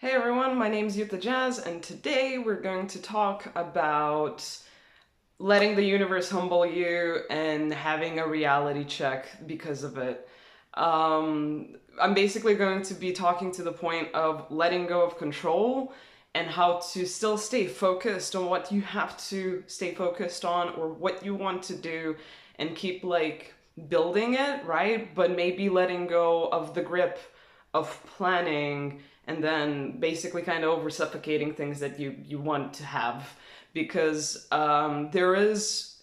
Hey everyone, my name's Yuta Jazz, and today we're going to talk about letting the universe humble you and having a reality check because of it. I'm basically going to be talking to the point of letting go of control and how to still stay focused on what you have to stay focused on or what you want to do and keep building it, right? But maybe letting go of the grip of planning and then basically kind of over suffocating things that you want to have because there is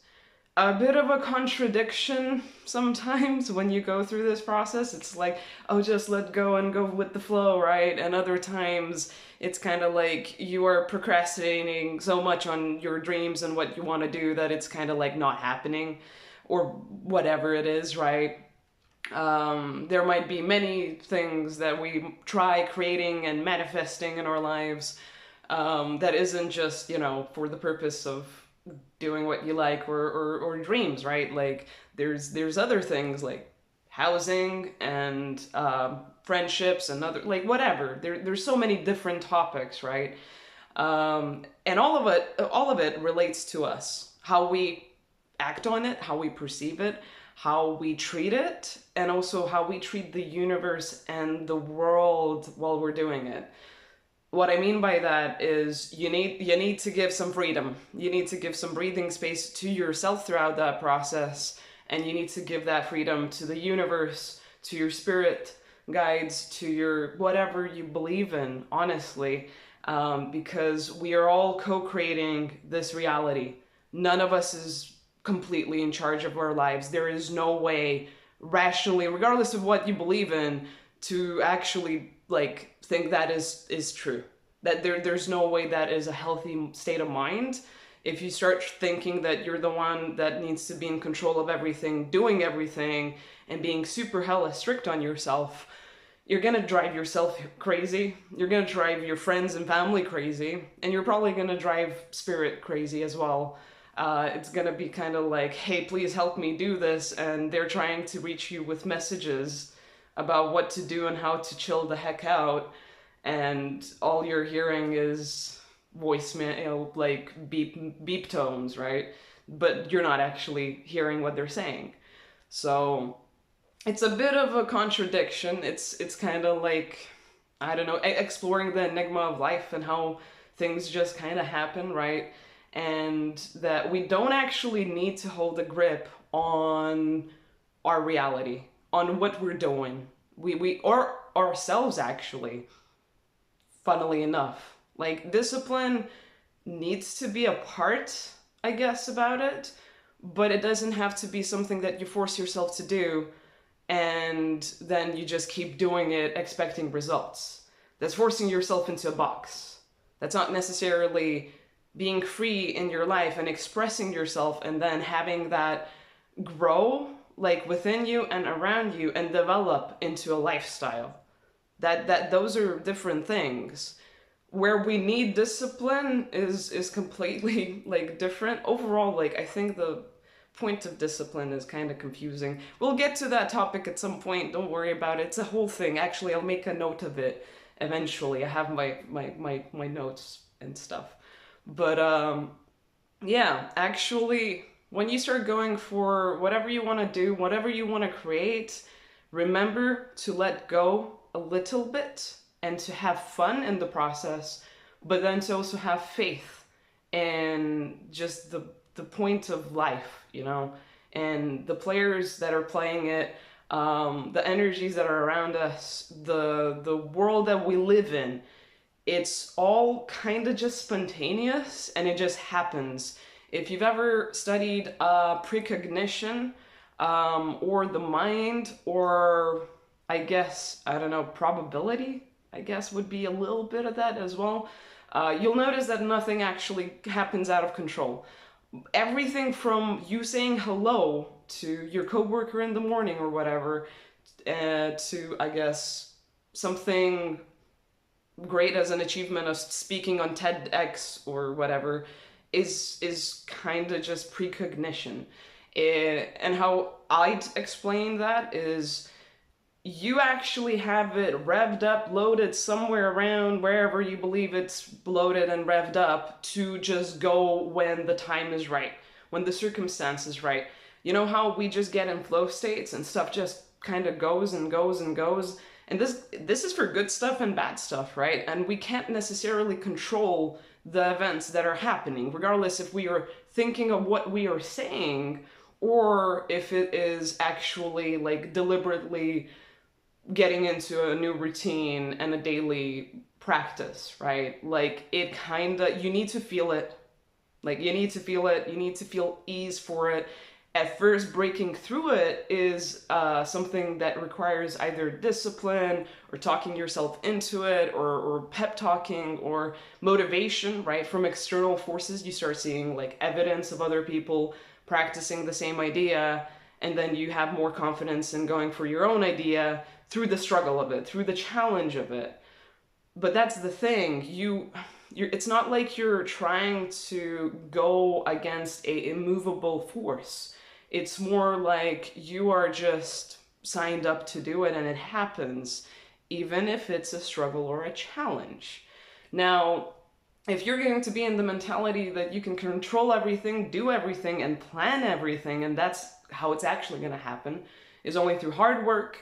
a bit of a contradiction sometimes when you go through this process. It's like, oh, just let go and go with the flow, right? And other times it's kind of like you are procrastinating so much on your dreams and what you want to do that it's kind of like not happening or whatever it is, right? There might be many things that we try creating and manifesting in our lives that isn't just, for the purpose of doing what you like or dreams, right? Like there's other things like housing and friendships and other like whatever. There's so many different topics, right? And all of it relates to us, how we act on it, how we perceive it, how we treat it, and also how we treat the universe and the world while we're doing it. What I mean by that is you need to give some freedom. You need to give some breathing space to yourself throughout that process, and you need to give that freedom to the universe, to your spirit guides, to your whatever you believe in, honestly, because we are all co-creating this reality. None of us is completely in charge of our lives. There is no way rationally, regardless of what you believe in, to actually think that is true. That there's no way that is a healthy state of mind. If you start thinking that you're the one that needs to be in control of everything, doing everything, and being super hella strict on yourself, you're gonna drive yourself crazy. You're gonna drive your friends and family crazy, and you're probably gonna drive spirit crazy as well. It's gonna be kind of like, hey, please help me do this, and they're trying to reach you with messages about what to do and how to chill the heck out, and all you're hearing is voicemail, like beep tones, right? But you're not actually hearing what they're saying. So it's a bit of a contradiction. It's kind of like, I don't know, exploring the enigma of life and how things just kind of happen, right? And that we don't actually need to hold a grip on our reality, on what we're doing. We or ourselves actually, funnily enough. Like discipline needs to be a part, I guess, about it, but it doesn't have to be something that you force yourself to do and then you just keep doing it expecting results. That's forcing yourself into a box. That's not necessarily being free in your life and expressing yourself and then having that grow like within you and around you and develop into a lifestyle. That those are different things. Where we need discipline is completely like different. Overall, like I think the point of discipline is kind of confusing. We'll get to that topic at some point. Don't worry about it. It's a whole thing. Actually, I'll make a note of it eventually. I have my notes and stuff. But yeah, actually, when you start going for whatever you want to do, whatever you want to create, remember to let go a little bit and to have fun in the process, but then to also have faith in just the point of life, and the players that are playing it, the energies that are around us, the world that we live in. It's all kind of just spontaneous and it just happens. If you've ever studied precognition, or the mind, or I guess, I don't know, probability, I guess would be a little bit of that as well, you'll notice that nothing actually happens out of control. Everything from you saying hello to your coworker in the morning or whatever, to, I guess, something great as an achievement of speaking on TEDx or whatever, is kind of just precognition. And how I'd explain that is you actually have it revved up, loaded somewhere around wherever you believe it's loaded and revved up to just go when the time is right, when the circumstance is right. You know how we just get in flow states and stuff just kind of goes and goes and goes? And this is for good stuff and bad stuff, right? And we can't necessarily control the events that are happening, regardless if we are thinking of what we are saying or if it is actually like deliberately getting into a new routine and a daily practice, right? Like it kind of, you need to feel it. Like you need to feel it. You need to feel ease for it. At first, breaking through it is something that requires either discipline or talking yourself into it, or pep talking or motivation, right? From external forces, you start seeing like evidence of other people practicing the same idea, and then you have more confidence in going for your own idea through the struggle of it, through the challenge of it. But that's the thing, it's not like you're trying to go against a immovable force. It's more like you are just signed up to do it and it happens, even if it's a struggle or a challenge. Now, if you're going to be in the mentality that you can control everything, do everything, and plan everything, and that's how it's actually going to happen, is only through hard work,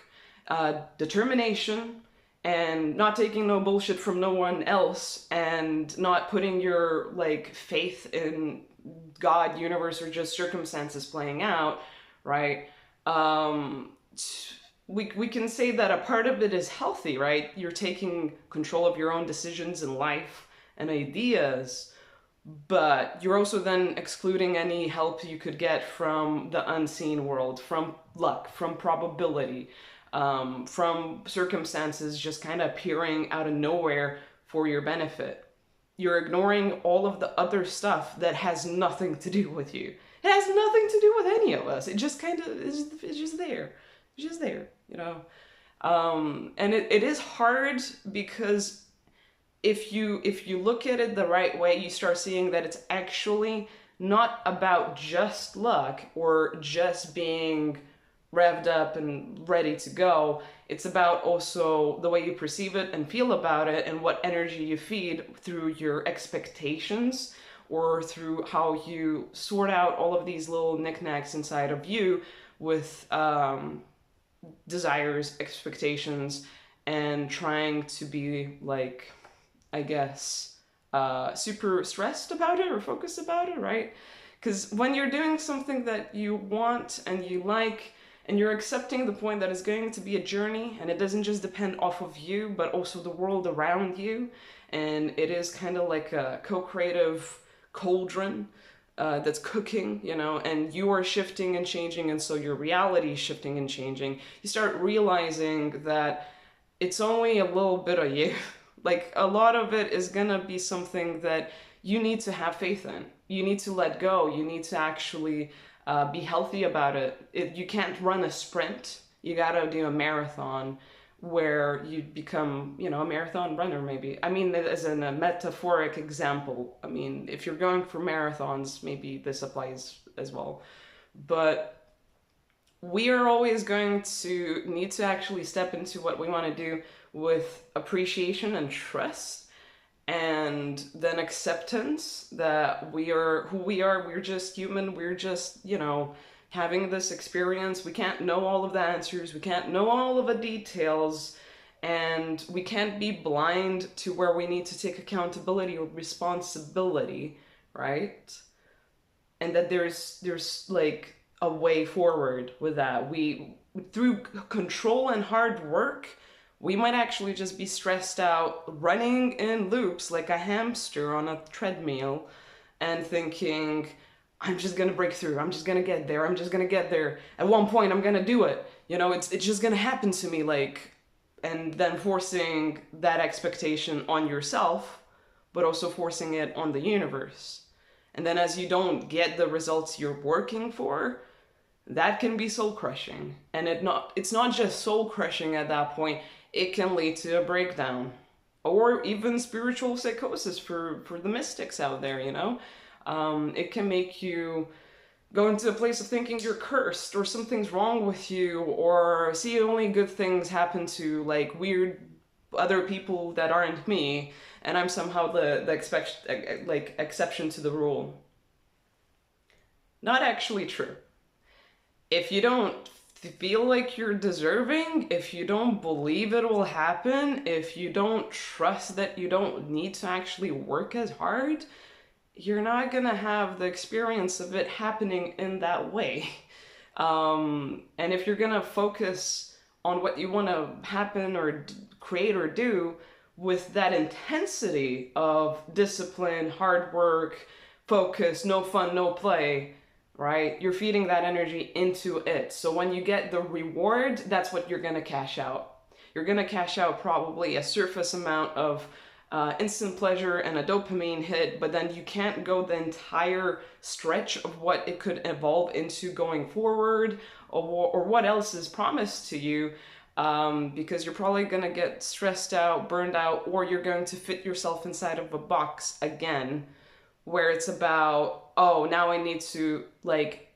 determination, and not taking no bullshit from no one else, and not putting your like faith in God, universe, or just circumstances playing out, right? We can say that a part of it is healthy, right? You're taking control of your own decisions in life and ideas, but you're also then excluding any help you could get from the unseen world, from luck, from probability, from circumstances just kind of appearing out of nowhere for your benefit. You're ignoring all of the other stuff that has nothing to do with you. It has nothing to do with any of us. It just kind of is, it's just there. It's just there, you know? And it is hard because if you look at it the right way, you start seeing that it's actually not about just luck or just being revved up and ready to go. It's about also the way you perceive it and feel about it, and what energy you feed through your expectations, or through how you sort out all of these little knickknacks inside of you with desires, expectations, and trying to be like, I guess, super stressed about it or focused about it, right? Because when you're doing something that you want and you like, and you're accepting the point that it's going to be a journey, and it doesn't just depend off of you, but also the world around you, and it is kind of like a co-creative cauldron that's cooking, you know, and you are shifting and changing, and so your reality is shifting and changing. You start realizing that it's only a little bit of you. Like, a lot of it is gonna be something that you need to have faith in. You need to let go. You need to actually be healthy about it. You can't run a sprint. You gotta do a marathon where you become, you know, a marathon runner, maybe. I mean, as in a metaphoric example. I mean, if you're going for marathons, maybe this applies as well. But we are always going to need to actually step into what we want to do with appreciation and trust, and then acceptance that we are who we are. We're just human. We're just, you know, having this experience. We can't know all of the answers. We can't know all of the details. And we can't be blind to where we need to take accountability or responsibility, right? And that there's like a way forward with that. We, through control and hard work, we might actually just be stressed out, running in loops like a hamster on a treadmill, and thinking, I'm just gonna break through, I'm just gonna get there, I'm just gonna get there. At one point, I'm gonna do it. You know, it's just gonna happen to me, like, and then forcing that expectation on yourself, but also forcing it on the universe. And then as you don't get the results you're working for, that can be soul crushing. And it's not just soul crushing at that point, it can lead to a breakdown, or even spiritual psychosis for the mystics out there, you know? It can make you go into a place of thinking you're cursed or something's wrong with you, or see only good things happen to like weird other people that aren't me, and I'm somehow the exception to the rule. Not actually true. If you don't feel like you're deserving, if you don't believe it will happen, if you don't trust that you don't need to actually work as hard, you're not gonna have the experience of it happening in that way. And if you're gonna focus on what you want to happen or create or do with that intensity of discipline, hard work, focus, no fun, no play, right? You're feeding that energy into it. So when you get the reward, that's what you're gonna cash out. You're gonna cash out probably a surface amount of instant pleasure and a dopamine hit, but then you can't go the entire stretch of what it could evolve into going forward, or what else is promised to you, because you're probably going to get stressed out, burned out, or you're going to fit yourself inside of a box again, where it's about, oh, now I need to like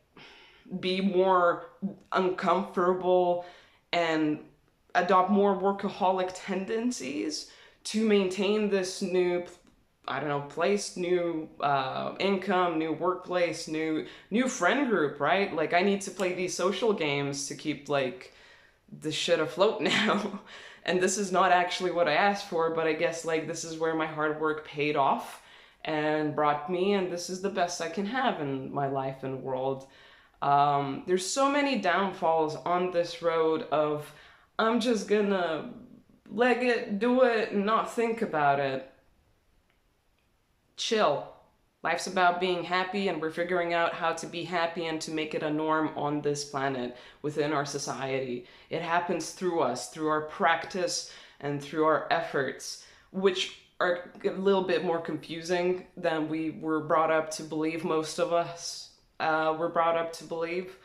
be more uncomfortable and adopt more workaholic tendencies to maintain this new, I don't know, place, new income, new workplace, new friend group, right? Like I need to play these social games to keep like the shit afloat now. And this is not actually what I asked for, but I guess like this is where my hard work paid off and brought me, and this is the best I can have in my life and world. There's so many downfalls on this road of I'm just gonna leg it, do it, and not think about it. Chill. Life's about being happy, and we're figuring out how to be happy and to make it a norm on this planet, within our society. It happens through us, through our practice and through our efforts, which are a little bit more confusing than we were brought up to believe. Most of us were brought up to believe.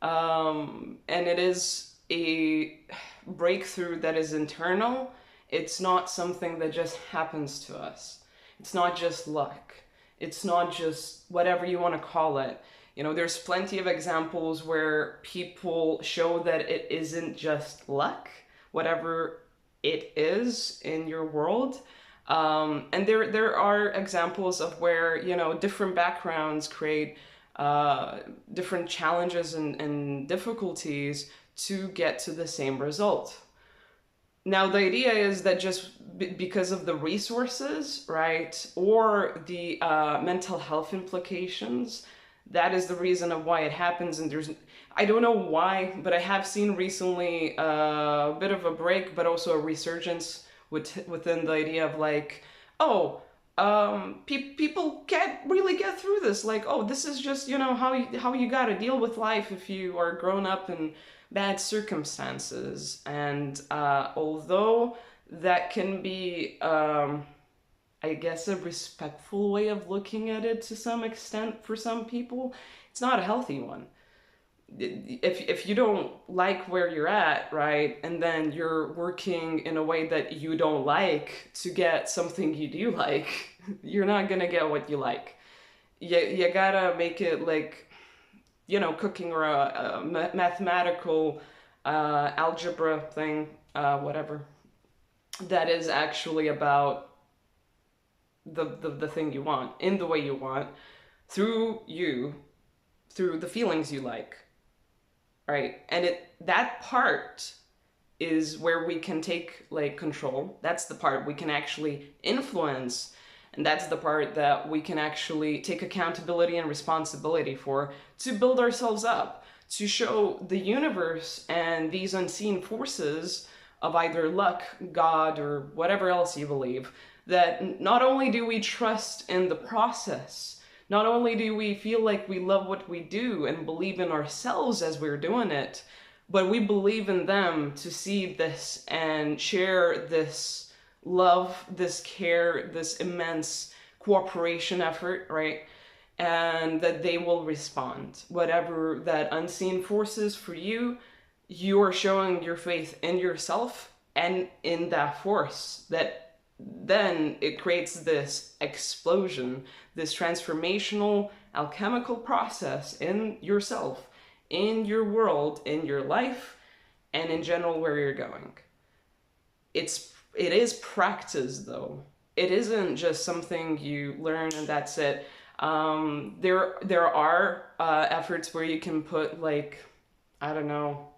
And it is a breakthrough that is internal. It's not something that just happens to us. It's not just luck. It's not just whatever you want to call it. You know, there's plenty of examples where people show that it isn't just luck, whatever it is in your world. And there are examples of where, you know, different backgrounds create different challenges and difficulties to get to the same result. Now, the idea is that just because of the resources, right, or the mental health implications, that is the reason of why it happens. And I don't know why, but I have seen recently a bit of a break, but also a resurgence within the idea of like, oh, people can't really get through this. Like, oh, this is just, you know, how you gotta deal with life if you are grown up in bad circumstances. And although that can be, I guess, a respectful way of looking at it to some extent for some people, it's not a healthy one. If you don't like where you're at, right, and then you're working in a way that you don't like to get something you do like, you're not gonna get what you like. You gotta make it like, you know, cooking or a mathematical algebra thing, whatever, that is actually about the thing you want, in the way you want, through the feelings you like, right? And that part is where we can take like control. That's the part we can actually influence, and that's the part that we can actually take accountability and responsibility for, to build ourselves up, to show the universe and these unseen forces of either luck, God, or whatever else you believe, that not only do we trust in the process, not only do we feel like we love what we do and believe in ourselves as we're doing it, but we believe in them to see this and share this love, this care, this immense cooperation effort, right? And that they will respond. Whatever that unseen force is for you, you are showing your faith in yourself and in that force that then it creates this explosion, this transformational alchemical process in yourself, in your world, in your life, and in general where you're going. It is practice though. It isn't just something you learn and that's it. There are efforts where you can put like, I don't know,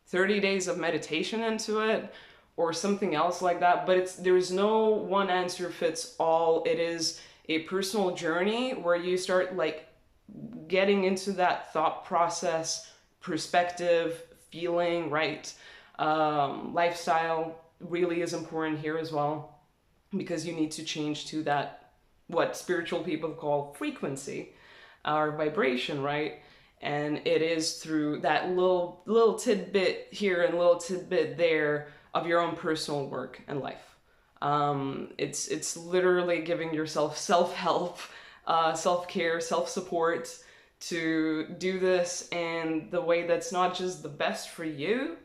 30 days of meditation into it or something else like that, but there's no one answer fits all. It is a personal journey where you start like getting into that thought process, perspective, feeling, right? Lifestyle really is important here as well, because you need to change to that, what spiritual people call frequency or vibration, right? And it is through that little tidbit here and little tidbit there of your own personal work and life. It's literally giving yourself self-help, self-care, self-support to do this in the way that's not just the best for you,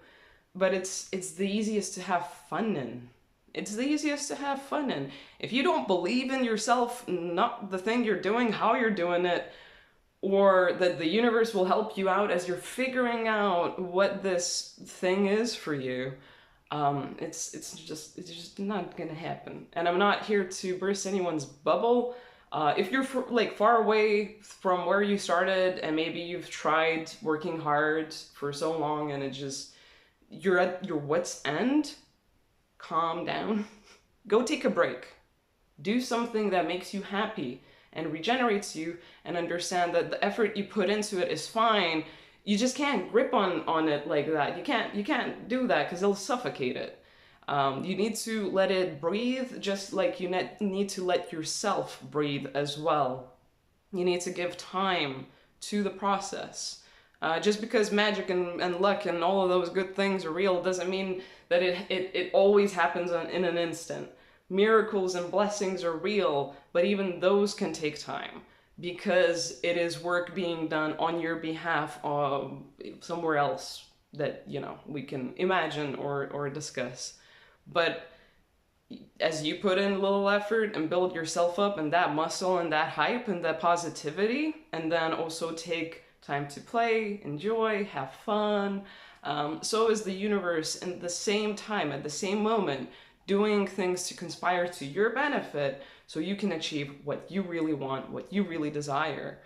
but it's the easiest to have fun in. It's the easiest to have fun in. If you don't believe in yourself, not the thing you're doing, how you're doing it, or that the universe will help you out as you're figuring out what this thing is for you, it's just not gonna happen. And I'm not here to burst anyone's bubble. If you're far away from where you started and maybe you've tried working hard for so long and you're at your wit's end, calm down. Go take a break. Do something that makes you happy and regenerates you, and understand that the effort you put into it is fine. You just can't grip on it like that. You can't do that because it'll suffocate it. You need to let it breathe, just like you need to let yourself breathe as well. You need to give time to the process. Just because magic and luck and all of those good things are real doesn't mean that it always happens in an instant. Miracles and blessings are real, but even those can take time, because it is work being done on your behalf somewhere else that, we can imagine or discuss. But as you put in a little effort and build yourself up and that muscle and that hype and that positivity, and then also take time to play, enjoy, have fun, so is the universe in the same time, at the same moment, doing things to conspire to your benefit so you can achieve what you really want, what you really desire.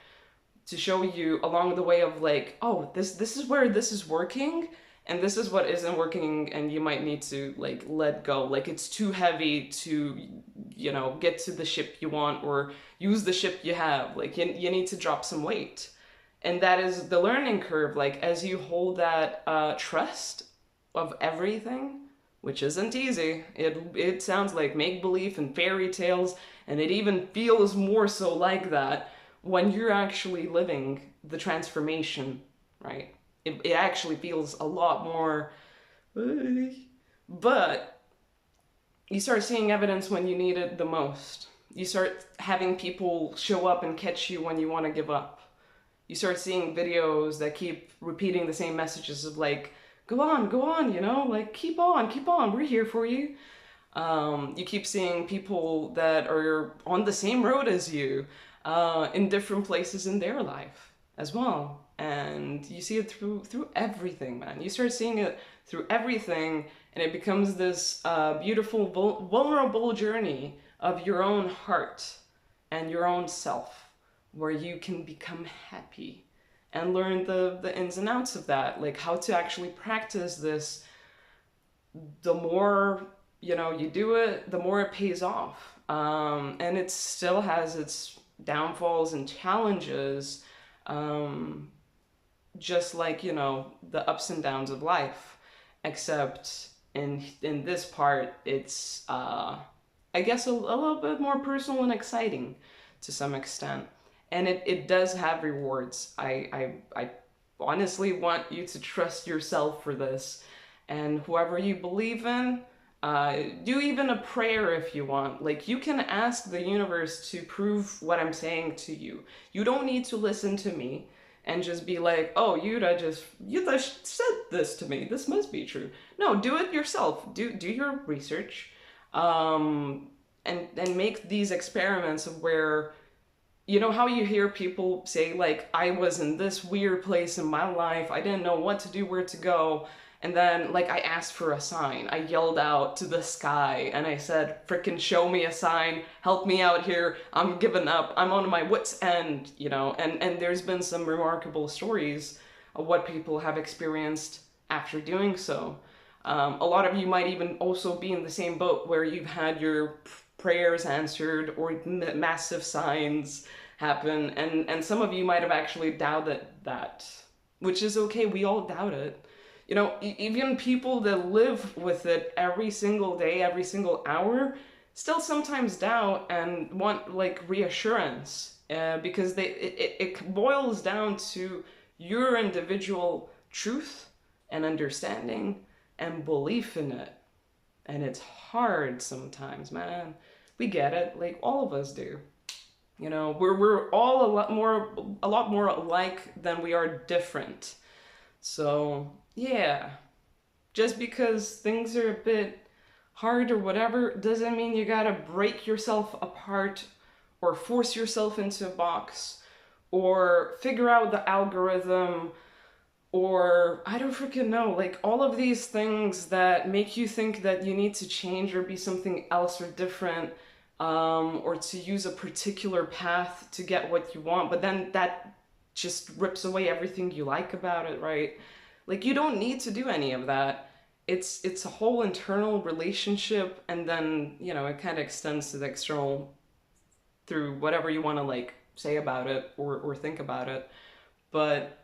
To show you along the way of like, oh, this is where this is working, and this is what isn't working, and you might need to like let go. Like it's too heavy to, get to the ship you want or use the ship you have. Like you need to drop some weight. And that is the learning curve. Like as you hold that trust of everything, which isn't easy. It sounds like make-believe and fairy tales, and it even feels more so like that when you're actually living the transformation, right? It actually feels a lot more, but you start seeing evidence when you need it the most. You start having people show up and catch you when you want to give up. You start seeing videos that keep repeating the same messages of like, go on, like keep on, we're here for you. You keep seeing people that are on the same road as you, in different places in their life as well. And you see it through everything, man. You start seeing it through everything, and it becomes this beautiful, vulnerable journey of your own heart and your own self, where you can become happy and learn the ins and outs of that, like how to actually practice this. The more you do it, the more it pays off. And it still has its downfalls and challenges, just like the ups and downs of life, except in this part it's I guess a little bit more personal and exciting to some extent. And it does have rewards. I honestly want you to trust yourself for this. And whoever you believe in, do even a prayer if you want. Like you can ask the universe to prove what I'm saying to you. You don't need to listen to me and just be like, oh, Yuda said this to me. This must be true. No, do it yourself. Do your research. And make these experiments of where, you know how you hear people say, like, I was in this weird place in my life, I didn't know what to do, where to go, and then, like, I asked for a sign. I yelled out to the sky and I said, frickin' show me a sign, help me out here, I'm giving up, I'm on my wits' end, you know? And there's been some remarkable stories of what people have experienced after doing so. A lot of you might even also be in the same boat where you've had your prayers answered or massive signs happen, and some of you might have actually doubted that, which is okay. We all doubt it. You know, even people that live with it every single day, every single hour, still sometimes doubt and want like reassurance, because it boils down to your individual truth and understanding and belief in it. And it's hard sometimes, man. We get it, like all of us do. You know, we're all a lot more alike than we are different. So yeah, just because things are a bit hard or whatever doesn't mean you gotta break yourself apart or force yourself into a box or figure out the algorithm, or I don't freaking know, like all of these things that make you think that you need to change or be something else or different, or to use a particular path to get what you want, but then that just rips away everything you like about it, right? Like you don't need to do any of that. It's a whole internal relationship, and then, you know, it kind of extends to the external through whatever you want to like say about it or think about it. But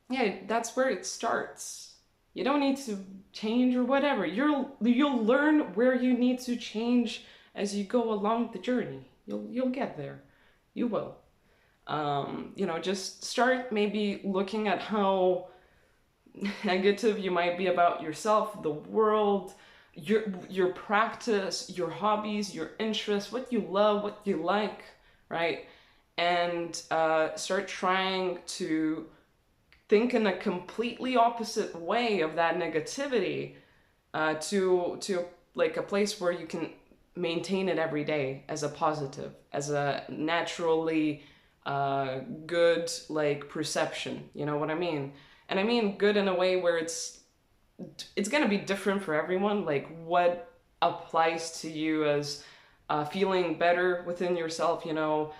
yeah, that's where it starts. You don't need to change or whatever. You'll learn where you need to change as you go along the journey. You'll get there. You will. You know, just start maybe looking at how negative you might be about yourself, the world, your practice, your hobbies, your interests, what you love, what you like, right? And start trying to think in a completely opposite way of that negativity, to like a place where you can maintain it every day as a positive, as a naturally good like perception. You know what I mean? And I mean good in a way where it's gonna be different for everyone. Like what applies to you as feeling better within yourself, you know,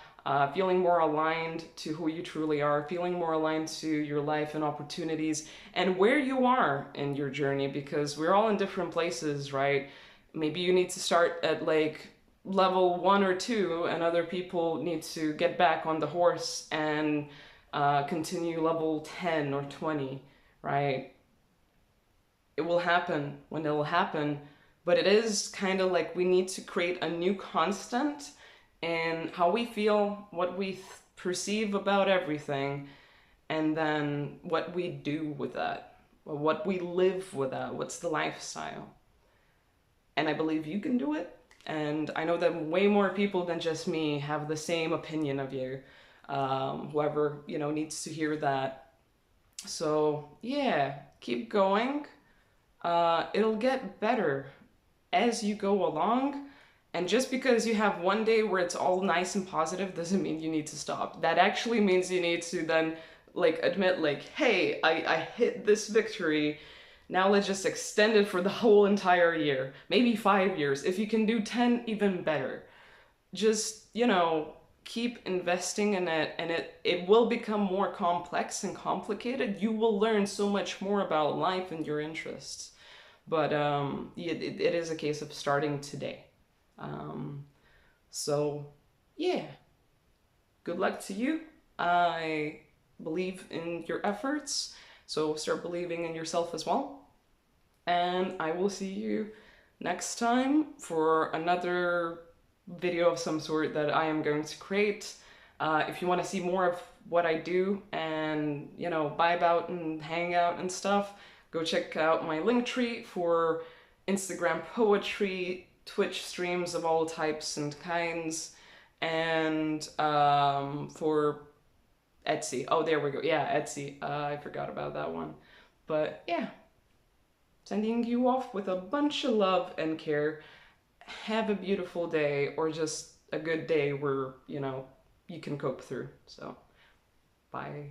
feeling more aligned to who you truly are, feeling more aligned to your life and opportunities and where you are in your journey, because we're all in different places, right? Maybe you need to start at like level 1 or 2, and other people need to get back on the horse and continue level 10 or 20, right? It will happen when it will happen, but it is kind of like we need to create a new constant in how we feel, what we perceive about everything, and then what we do with that, or what we live with that, what's the lifestyle. And I believe you can do it, and I know that way more people than just me have the same opinion of you. Whoever, you know, needs to hear that. So yeah, keep going. It'll get better as you go along. And just because you have one day where it's all nice and positive doesn't mean you need to stop. That actually means you need to then like admit like, hey, I hit this victory. Now let's just extend it for the whole entire year. Maybe 5 years. If you can do 10, even better. Just, you know, keep investing in it, and it will become more complex and complicated. You will learn so much more about life and your interests. But it is a case of starting today. Um, so, yeah, good luck to you. I believe in your efforts, so start believing in yourself as well. And I will see you next time for another video of some sort that I am going to create. If you want to see more of what I do and, you know, vibe out and hang out and stuff, go check out my link tree for Instagram poetry, Twitch streams of all types and kinds, and for Etsy. Oh, there we go. Yeah, Etsy. I forgot about that one. But yeah, sending you off with a bunch of love and care. have a beautiful day, or just a good day where, you can cope through. So, bye.